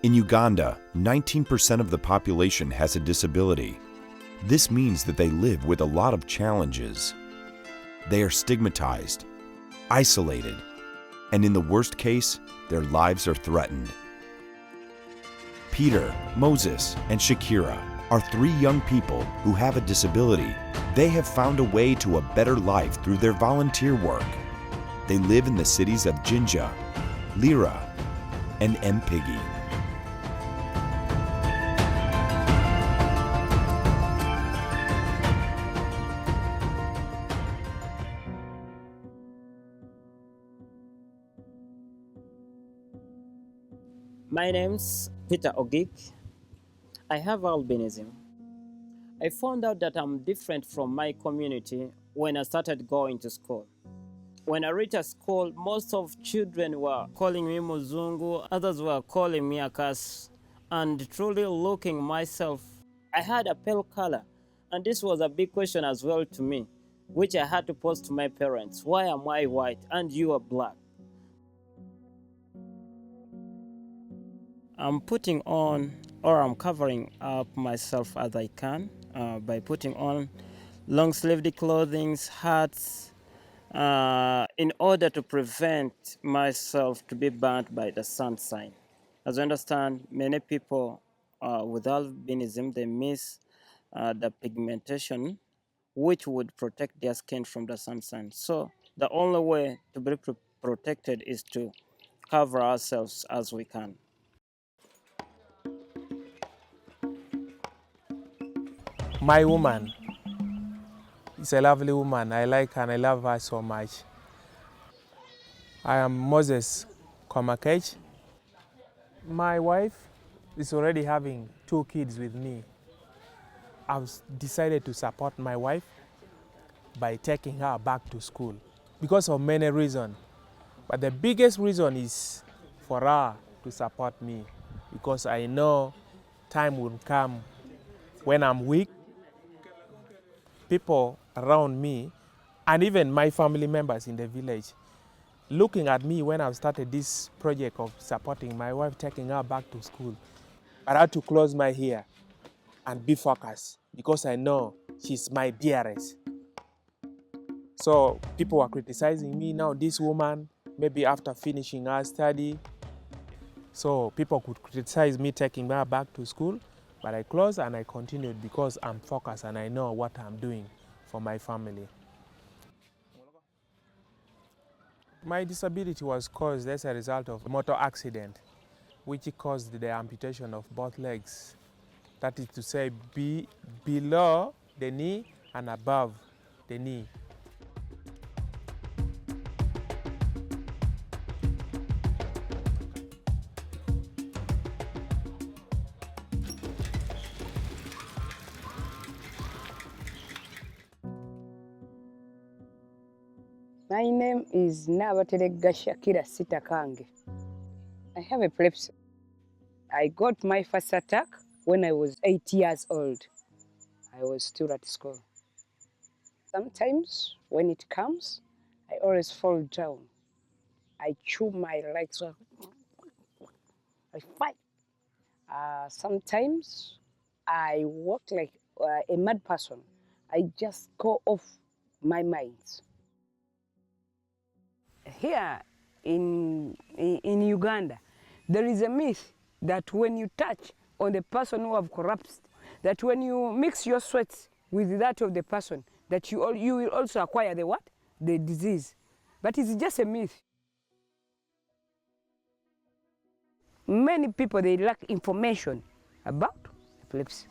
In Uganda, 19% of the population has a disability. This means that they live with a lot of challenges. They are stigmatized, isolated, and in the worst case, their lives are threatened. Peter, Moses, and Shakira are 3 young people who have a disability. They have found a way to a better life through their volunteer work. They live in the cities of Jinja, Lira, and Mpigi. My name's Peter Ogik. I have albinism. I found out that I'm different from my community when I started going to school. When I reached school, most of children were calling me Muzungu, others were calling me Akas, and truly looking myself. I had a pale color, and this was a big question as well to me, which I had to pose to my parents. Why am I white and you are black? I'm putting on, or I'm covering up myself as I can by putting on long-sleeved clothing, hats, in order to prevent myself to be burnt by the sunshine. As you understand, many people with albinism, they miss the pigmentation, which would protect their skin from the sunshine. So the only way to be protected is to cover ourselves as we can. My woman is a lovely woman. I like her and I love her so much. I am Moses Kwamakech. My wife is already having 2 kids with me. I've decided to support my wife by taking her back to school because of many reasons. But the biggest reason is for her to support me because I know time will come when I'm weak. People around me and even my family members in the village looking at me when I've started this project of supporting my wife, taking her back to school. I had to close my ear and be focused because I know she's my dearest. So people were criticizing me now, this woman, maybe after finishing her study. So people could criticize me taking her back to school, but I closed and I continued because I'm focused and I know what I'm doing for my family. My disability was caused as a result of a motor accident, which caused the amputation of both legs. That is to say, below the knee and above the knee. My name is Nabateregga Shakira Sitakange. I have epilepsy. I got my first attack when I was 8 years old. I was still at school. Sometimes when it comes, I always fall down. I chew my legs. I fight. Sometimes I walk like a mad person. I just go off my mind. Here in Uganda, there is a myth that when you touch on the person who have collapsed, that when you mix your sweat with that of the person, that you will also acquire the what? The disease. But it's just a myth. Many people, they lack information about epilepsy.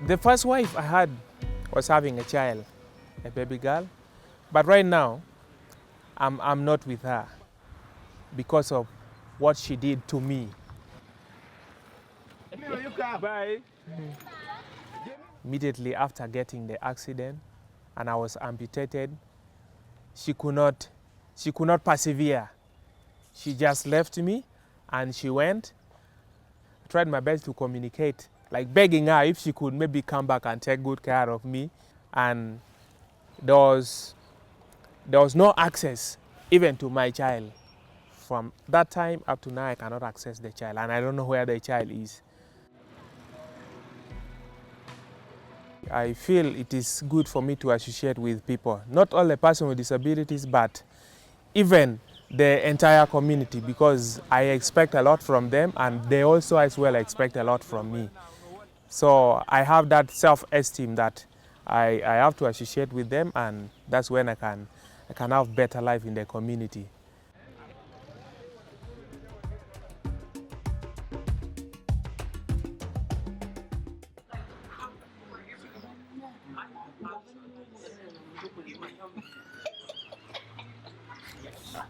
The first wife I had was having a child, a baby girl. But right now, I'm not with her because of what she did to me. Bye. Immediately after getting the accident and I was amputated, she could not persevere. She just left me and she went. I tried my best to communicate, like begging her if she could maybe come back and take good care of me. And there was no access even to my child. From that time up to now, I cannot access the child, and I don't know where the child is. I feel it is good for me to associate with people, not only persons with disabilities, but even the entire community, because I expect a lot from them, and they also as well expect a lot from me. So I have that self-esteem that I have to associate with them, and that's when I can have better life in the community.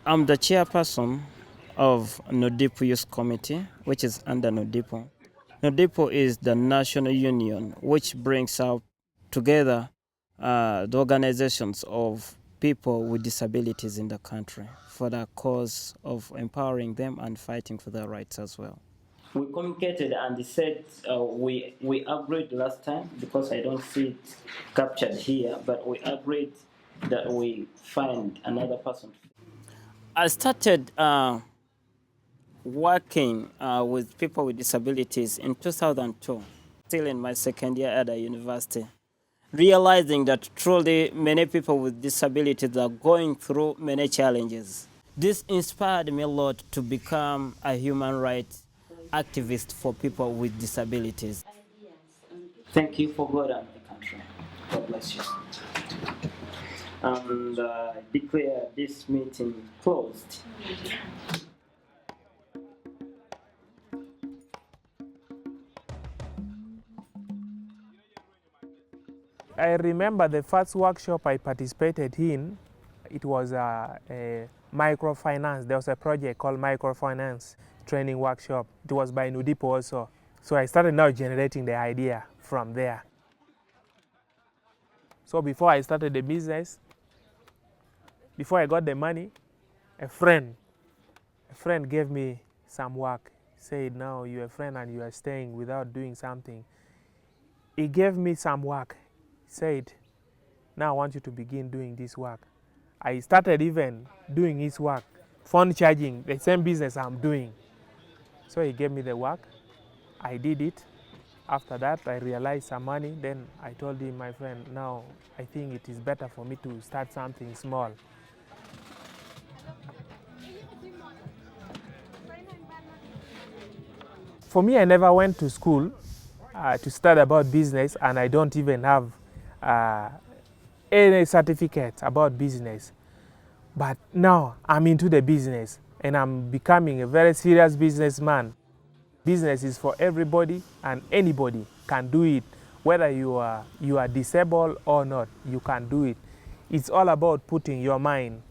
I'm the chairperson of Nodipo Youth Committee, which is under Nodipo. Nodipo is the national union which brings out together the organizations of people with disabilities in the country for the cause of empowering them and fighting for their rights as well. We communicated and they said we agreed last time, because I don't see it captured here, but we agreed that we find another person. I started working with people with disabilities in 2002, still in my second year at a university, realizing that truly many people with disabilities are going through many challenges. This inspired me a lot to become a human rights activist for people with disabilities. Thank you for God and my country. God bless you. And I declare this meeting closed. I remember the first workshop I participated in, it was a microfinance. There was a project called Microfinance Training Workshop. It was by Nudipo also. So I started now generating the idea from there. So before I started the business, before I got the money, a friend gave me some work. He said, now you're a friend and you are staying without doing something. He gave me some work. He said, now I want you to begin doing this work. I started even doing his work, phone charging, the same business I'm doing. So he gave me the work. I did it. After that, I realized some money. Then I told him, my friend, now I think it is better for me to start something small. For me, I never went to school to study about business, and I don't even have any certificate about business. But now I'm into the business and I'm becoming a very serious businessman. Business is for everybody and anybody can do it. Whether you are disabled or not, you can do it. It's all about putting your mind.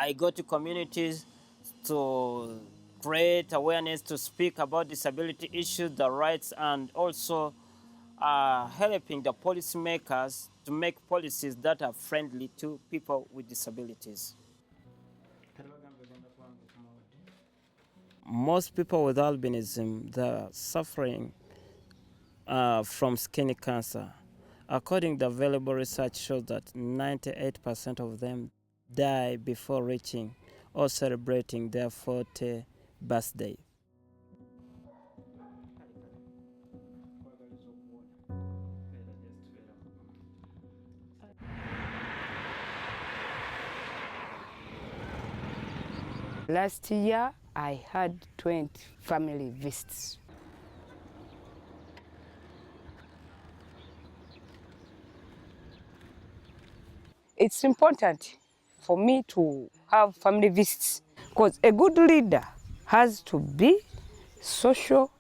I go to communities to create awareness, to speak about disability issues, the rights, and also helping the policymakers to make policies that are friendly to people with disabilities. Most people with albinism, they're suffering from skin cancer. According to available research shows that 98% of them die before reaching or celebrating their 40th birthday. Last year, I had 20 family visits. It's important for me to have family visits because a good leader has to be social.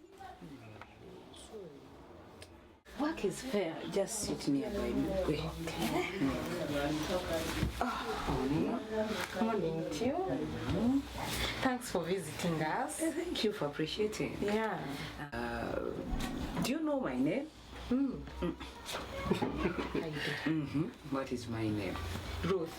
is fair. Just sit nearby me. Wait. Morning to you. Thanks for visiting us. Thank you for appreciating. Yeah. Do you know my name? How you doing? What is my name? Ruth.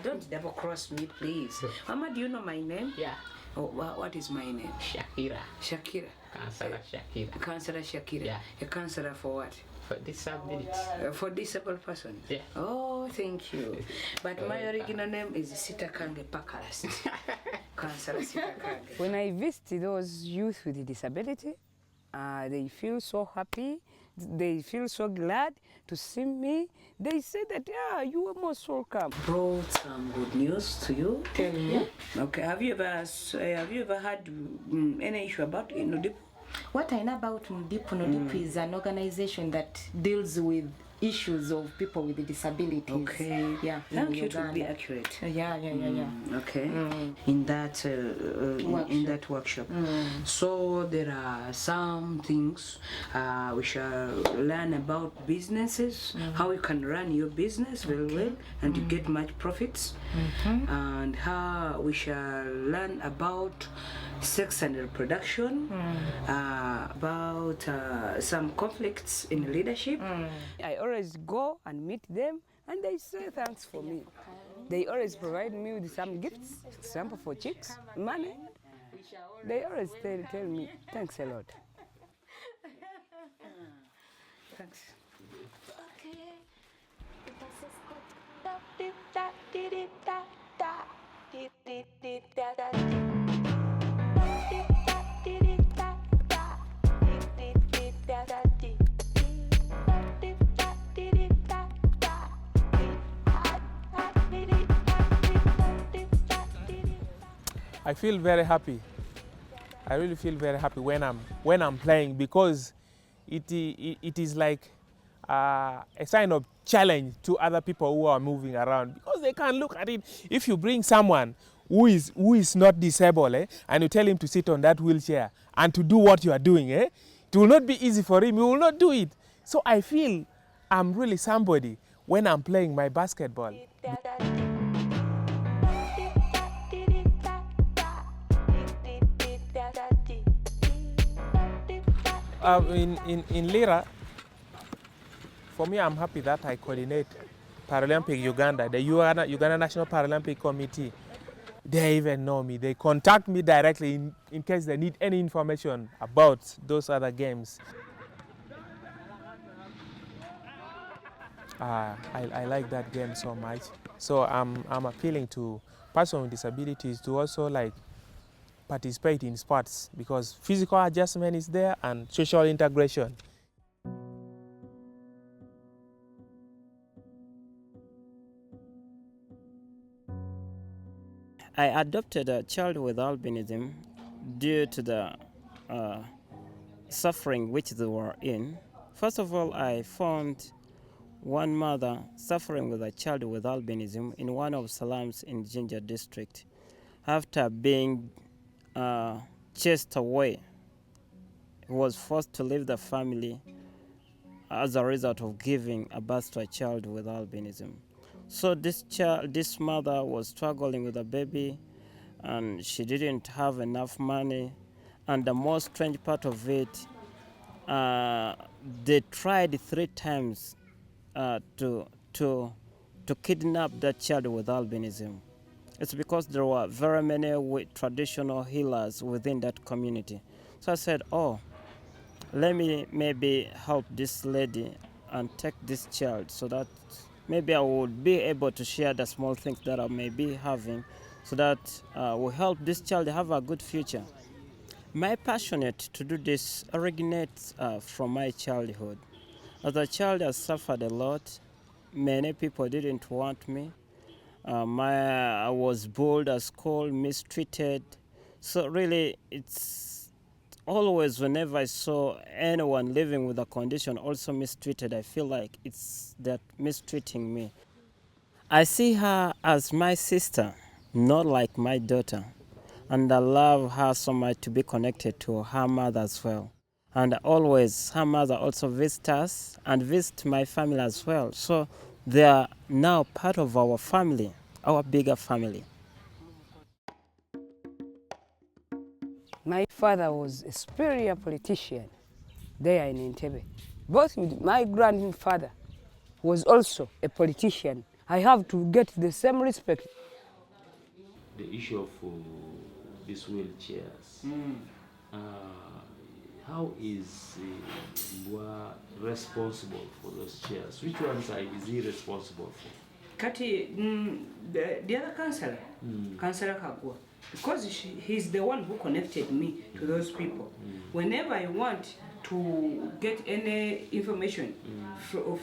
Don't double cross me, please. Mama, do you know my name? Yeah. Oh, what is my name? Shakira. Shakira. Councillor Shakira. Councillor Shakira. Yeah. A councillor for what? For disability. For disabled persons? Yeah. Oh, thank you. But my original name is Sitakange Pakaras. Councillor Sitakange. When I visit those youth with disability, they feel so happy. They feel so glad to see me. They say that, yeah, you are most welcome. Brought some good news to you. Tell me. Okay, have you ever had any issue about Nudip? What I know about NUDIP is an organization that deals with issues of people with disabilities. Okay. Yeah. Thank you to Uganda. be accurate. Yeah. Okay. In that workshop. So there are some things we shall learn about businesses, how you can run your business very well and you get much profits, and how we shall learn about sex and reproduction, about some conflicts in leadership. I always go and meet them and they say thanks for me. They always provide me with some gifts, example for chicks, money. They always tell me, thanks a lot. Thanks. I feel very happy. I really feel very happy when I'm playing, because it is like a sign of challenge to other people who are moving around, because they can look at it. If you bring someone who is not disabled, and you tell him to sit on that wheelchair and to do what you are doing, it will not be easy for him. He will not do it. So I feel I'm really somebody when I'm playing my basketball. In Lira, for me, I'm happy that I coordinate Paralympic Uganda, the Uganda National Paralympic Committee. They even know me. They contact me directly in case they need any information about those other games. I like that game so much. So I'm appealing to persons with disabilities to also participate in sports, because physical adjustment is there and social integration. I adopted a child with albinism due to the suffering which they were in. First of all, I found one mother suffering with a child with albinism in one of slums in Jinja district. After being chased away, he was forced to leave the family as a result of giving a birth to a child with albinism. So this mother was struggling with a baby, and she didn't have enough money. And the most strange part of it, they tried 3 times to kidnap that child with albinism. It's because there were very many traditional healers within that community. So I said, oh, let me maybe help this lady and take this child, so that maybe I would be able to share the small things that I may be having, so that will help this child have a good future. My passion to do this originates from my childhood. As a child, I suffered a lot. Many people didn't want me. I was bullied at school, mistreated. So really, it's always whenever I saw anyone living with a condition also mistreated, I feel like it's that mistreating me. I see her as my sister, not like my daughter. And I love her so much to be connected to her mother as well. And always some mother also visit us and visit my family as well. So they are now part of our family, our bigger family. My father was a superior politician there in Entebbe. Both my grandfather was also a politician. I have to get the same respect. The issue of these wheelchairs. How is Mbwa responsible for those chairs? Which ones is he responsible for? Kati, the other councillor, Councillor Kagwa, because he's the one who connected me to those people. Whenever I want to get any information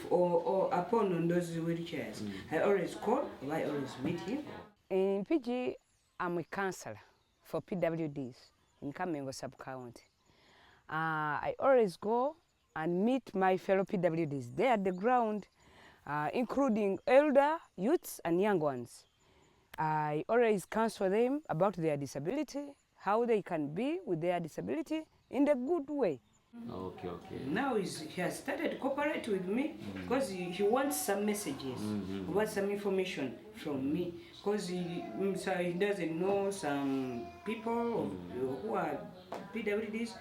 or upon on those wheelchairs, I always call or I always meet him. In PG, I'm a councillor for PWDs in Kamengo sub-county. I always go and meet my fellow PWDs there at the ground, including elder, youths, and young ones. I always counsel them about their disability, how they can be with their disability in a good way. Okay. Now he has started to cooperate with me because he wants some messages, he wants some information from me because he doesn't know some people who are PWDs.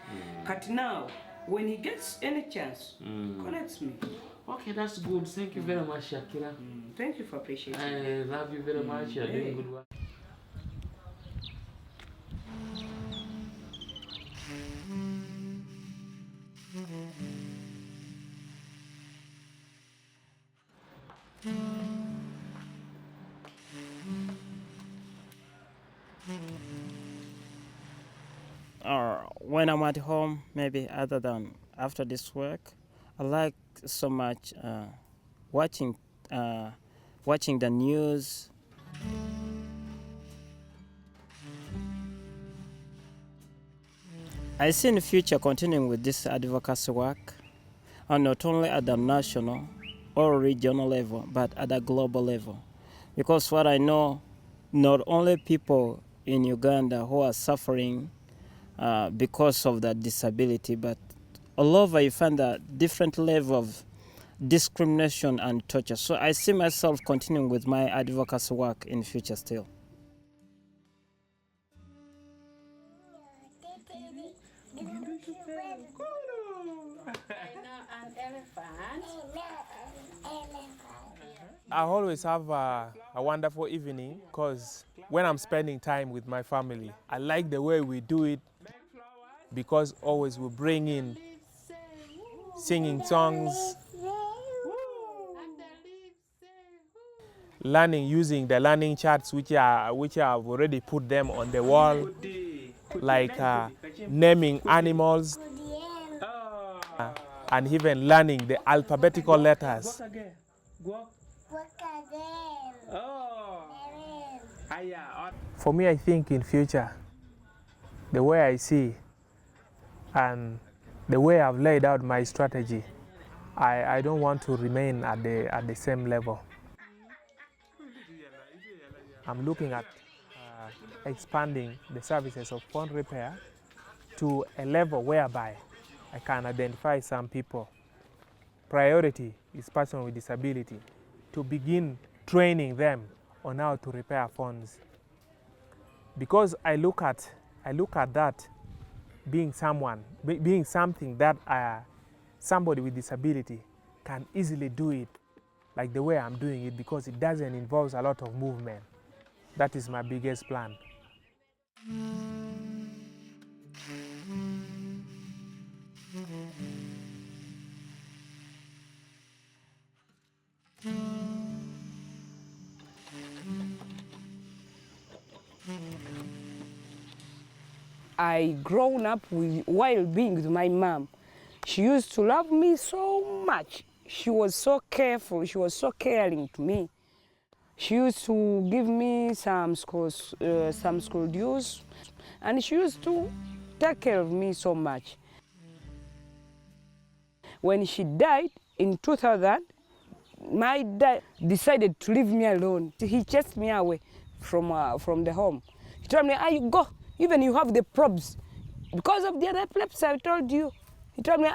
But now, when he gets any chance, connects me. Okay, that's good. Thank you very much, Shakira. Thank you for appreciating. I love you very much. You're doing good work. Or when I'm at home, maybe other than after this work, I like so much watching the news. I see in the future continuing with this advocacy work, and not only at the national or regional level, but at a global level. Because what I know, not only people in Uganda who are suffering because of that disability, but all over you find a different level of discrimination and torture. So I see myself continuing with my advocacy work in future still. I always have a wonderful evening because when I'm spending time with my family, I like the way we do it because always we bring in singing songs, learning using the learning charts which I've already put them on the wall, like naming animals and even learning the alphabetical letters. For me, I think in future, the way I see and the way I've laid out my strategy, I don't want to remain at the same level. I'm looking at expanding the services of phone repair to a level whereby I can identify some people. Priority is person with disability, to begin training them on how to repair phones. Because I look at that being something that somebody with disability can easily do it like the way I'm doing it, because it doesn't involve a lot of movement. That is my biggest plan. I grown up while being with my mom. She used to love me so much. She was so careful, she was so caring to me. She used to give me some school dues, and she used to take care of me so much. When she died in 2000, my dad decided to leave me alone. He chased me away from the home. He told me, you go, even you have the probes. Because of the other epilepsy I told you, He told me,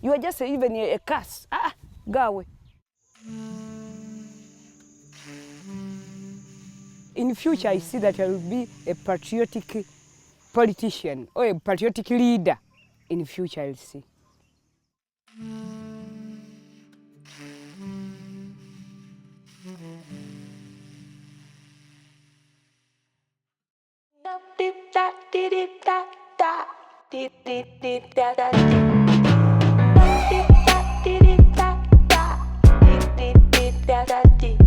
you are just even a curse. Go away. In future, I see that I will be a patriotic politician or a patriotic leader. In future, I'll see. Da da